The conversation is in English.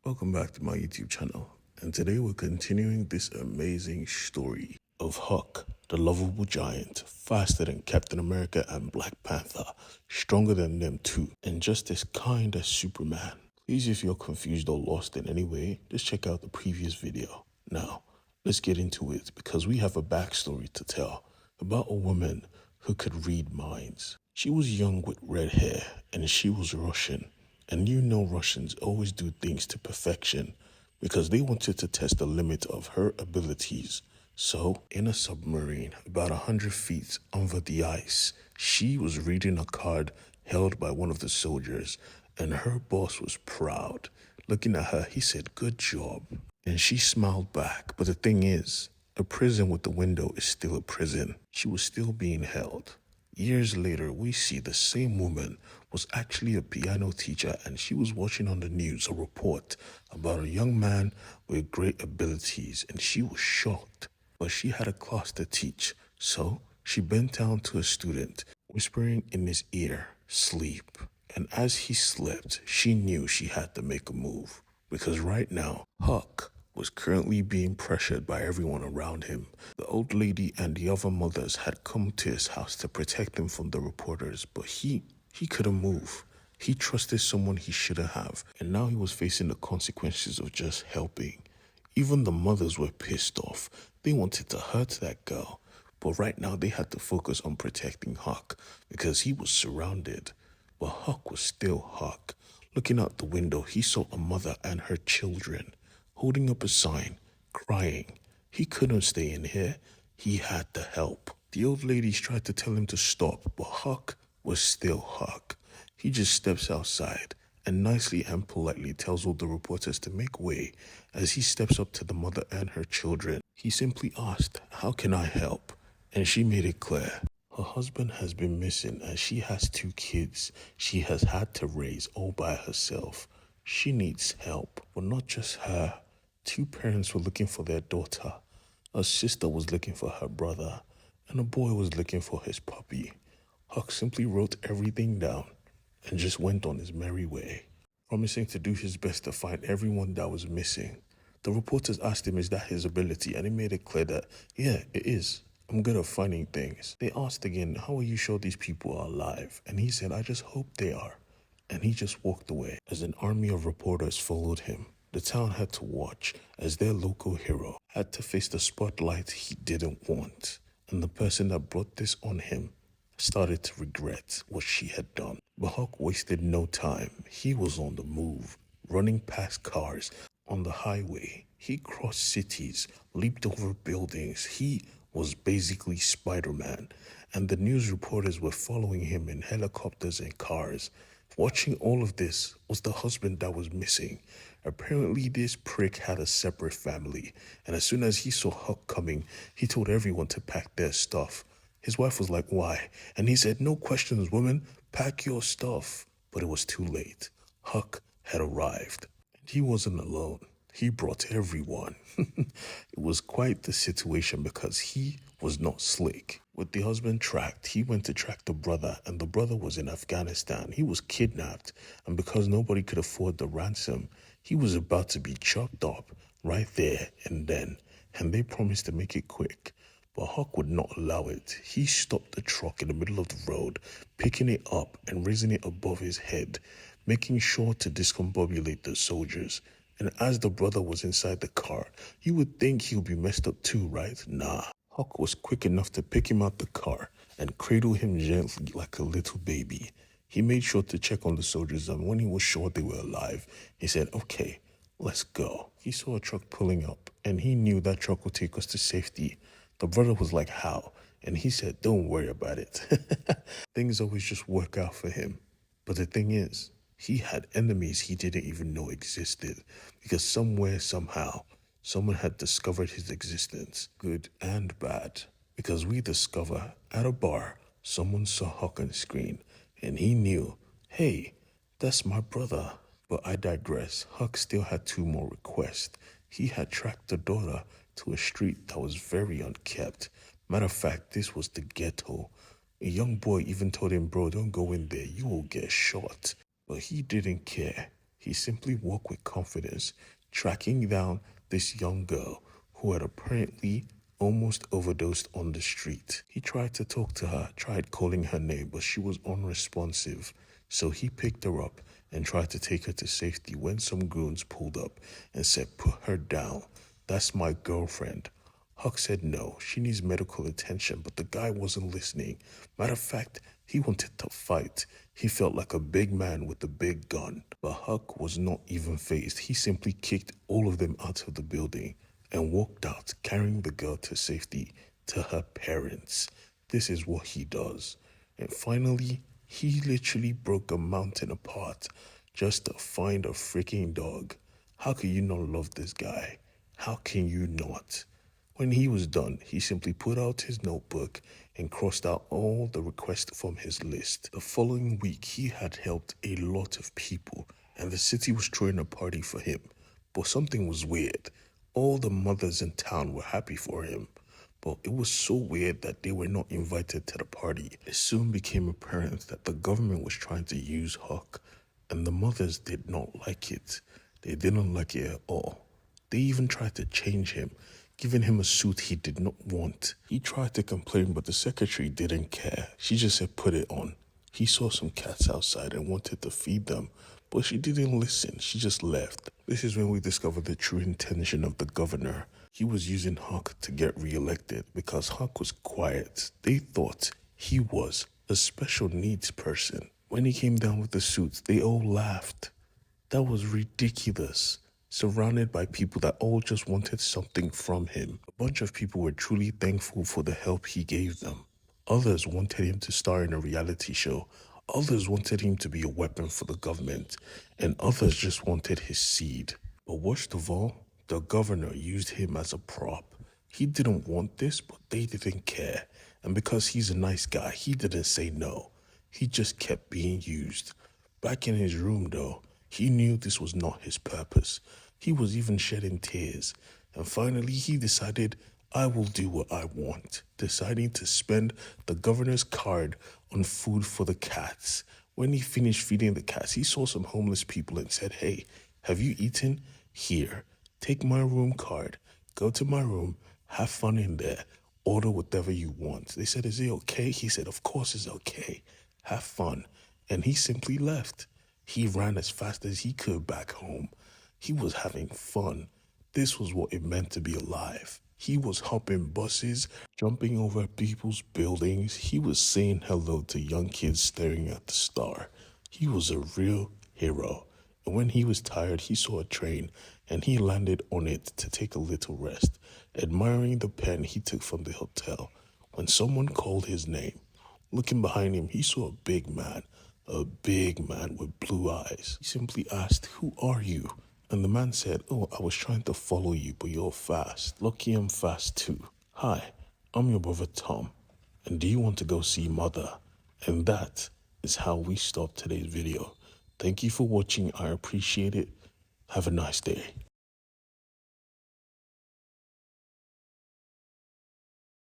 Welcome back to my YouTube channel, and today we're continuing this amazing story of Huck, the lovable giant, faster than Captain America and Black Panther, stronger than them too, and just as kind as Superman. Please, if you're confused or lost in any way, just check out the previous video. Now, let's get into it because we have a backstory to tell about a woman who could read minds. She was young with red hair and she was Russian. And you know Russians always do things to perfection because they wanted to test the limit of her abilities. So, in a submarine about 100 feet under the ice, she was reading a card held by one of the soldiers, and her boss was proud. Looking at her, he said, "Good job." And she smiled back. But the thing is, a prison with a window is still a prison. She was still being held. Years later, we see the same woman was actually a piano teacher, and she was watching on the news a report about a young man with great abilities, and she was shocked. But she had a class to teach, so she bent down to a student, whispering in his ear, "Sleep." And as he slept, she knew she had to make a move, because right now, Huck was currently being pressured by everyone around him. The old lady and the other mothers had come to his house to protect him from the reporters, but he couldn't move. He trusted someone he shouldn't have, and now he was facing the consequences of just helping. Even the mothers were pissed off. They wanted to hurt that girl, but right now they had to focus on protecting Huck because he was surrounded. But Huck was still Huck. Looking out the window, he saw a mother and her children holding up a sign, crying. He couldn't stay in here. He had to help. The old ladies tried to tell him to stop, but Huck was still Huck. He just steps outside and nicely and politely tells all the reporters to make way. As he steps up to the mother and her children, he simply asked, "How can I help?" And she made it clear. Her husband has been missing and she has 2 kids she has had to raise all by herself. She needs help, but not just her. 2 parents were looking for their daughter. A sister was looking for her brother, and a boy was looking for his puppy. Huck simply wrote everything down and just went on his merry way, promising to do his best to find everyone that was missing. The reporters asked him, is that his ability? And he made it clear that, yeah, it is. I'm good at finding things. They asked again, how are you sure these people are alive? And he said, I just hope they are. And he just walked away as an army of reporters followed him. The town had to watch as their local hero had to face the spotlight he didn't want. And the person that brought this on him started to regret what she had done. But Huck wasted no time. He was on the move, running past cars on the highway. He crossed cities, leaped over buildings. He was basically Spider-Man. And the news reporters were following him in helicopters and cars. Watching all of this was the husband that was missing. Apparently, this prick had a separate family, and as soon as he saw Huck coming, he told everyone to pack their stuff. His wife was like, "Why?" And he said, "No questions, woman, pack your stuff." But it was too late. Huck had arrived, and he wasn't alone. He brought everyone. It was quite the situation because he was not slick. With the husband tracked, he went to track the brother, and the brother was in Afghanistan. He was kidnapped, and because nobody could afford the ransom, he was about to be chopped up right there and then, and they promised to make it quick. But Huck would not allow it. He stopped the truck in the middle of the road, picking it up and raising it above his head, making sure to discombobulate the soldiers. And as the brother was inside the car, you would think he would be messed up too, right? Nah. Huck was quick enough to pick him out the car and cradle him gently like a little baby. He made sure to check on the soldiers, and when he was sure they were alive, he said, "Okay, let's go." He saw a truck pulling up, and he knew that truck would take us to safety. The brother was like, "How?" And he said, "Don't worry about it." Things always just work out for him. But the thing is, he had enemies he didn't even know existed, because somewhere, somehow, someone had discovered his existence, good and bad. Because we discover at a bar, someone saw Huck on screen, and he knew, hey, that's my brother. But I digress. Huck still had 2 more requests. He had tracked the daughter to a street that was very unkept. Matter of fact, this was the ghetto. A young boy even told him, "Bro, don't go in there. You will get shot." But he didn't care. He simply walked with confidence, tracking down this young girl who had apparently almost overdosed on the street. He tried to talk to her, tried calling her name, but she was unresponsive. So he picked her up and tried to take her to safety when some goons pulled up and said, "Put her down. That's my girlfriend." Huck said no, she needs medical attention, but the guy wasn't listening. Matter of fact, he wanted to fight. He felt like a big man with a big gun. But Huck was not even fazed. He simply kicked all of them out of the building and walked out, carrying the girl to safety to her parents. This is what he does. And finally, he literally broke a mountain apart just to find a freaking dog. How can you not love this guy? How can you not? When he was done, he simply put out his notebook and crossed out all the requests from his list. The following week, he had helped a lot of people, and the city was throwing a party for him. But something was weird. All the mothers in town were happy for him, but it was so weird that they were not invited to the party. It soon became apparent that the government was trying to use Huck, and the mothers did not like it. They didn't like it at all. They even tried to change him, giving him a suit he did not want. He tried to complain, but the secretary didn't care. She just said, "Put it on." He saw some cats outside and wanted to feed them, but she didn't listen. She just left. This is when we discovered the true intention of the governor. He was using Huck to get reelected because Huck was quiet. They thought he was a special needs person. When he came down with the suits, they all laughed. That was ridiculous. Surrounded by people that all just wanted something from him. A bunch of people were truly thankful for the help he gave them. Others wanted him to star in a reality show. Others wanted him to be a weapon for the government. And others just wanted his seed. But worst of all, the governor used him as a prop. He didn't want this, but they didn't care. And because he's a nice guy, he didn't say no. He just kept being used. Back in his room, though, he knew this was not his purpose. He was even shedding tears. And finally, he decided, "I will do what I want," deciding to spend the governor's card on food for the cats. When he finished feeding the cats, he saw some homeless people and said, "Hey, have you eaten? Here, take my room card. Go to my room, have fun in there, order whatever you want." They said, "Is it okay?" He said, "Of course it's okay. Have fun." And he simply left. He ran as fast as he could back home. He was having fun. This was what it meant to be alive. He was hopping buses, jumping over people's buildings. He was saying hello to young kids staring at the star. He was a real hero. And when he was tired, he saw a train and he landed on it to take a little rest, admiring the pen he took from the hotel. When someone called his name, looking behind him, he saw a big man with blue eyes. He simply asked, "Who are you?" And the man said, "Oh, I was trying to follow you, but you're fast." "Lucky I'm fast too. Hi, I'm your brother Tom. And do you want to go see Mother?" And that is how we stop today's video. Thank you for watching. I appreciate it. Have a nice day.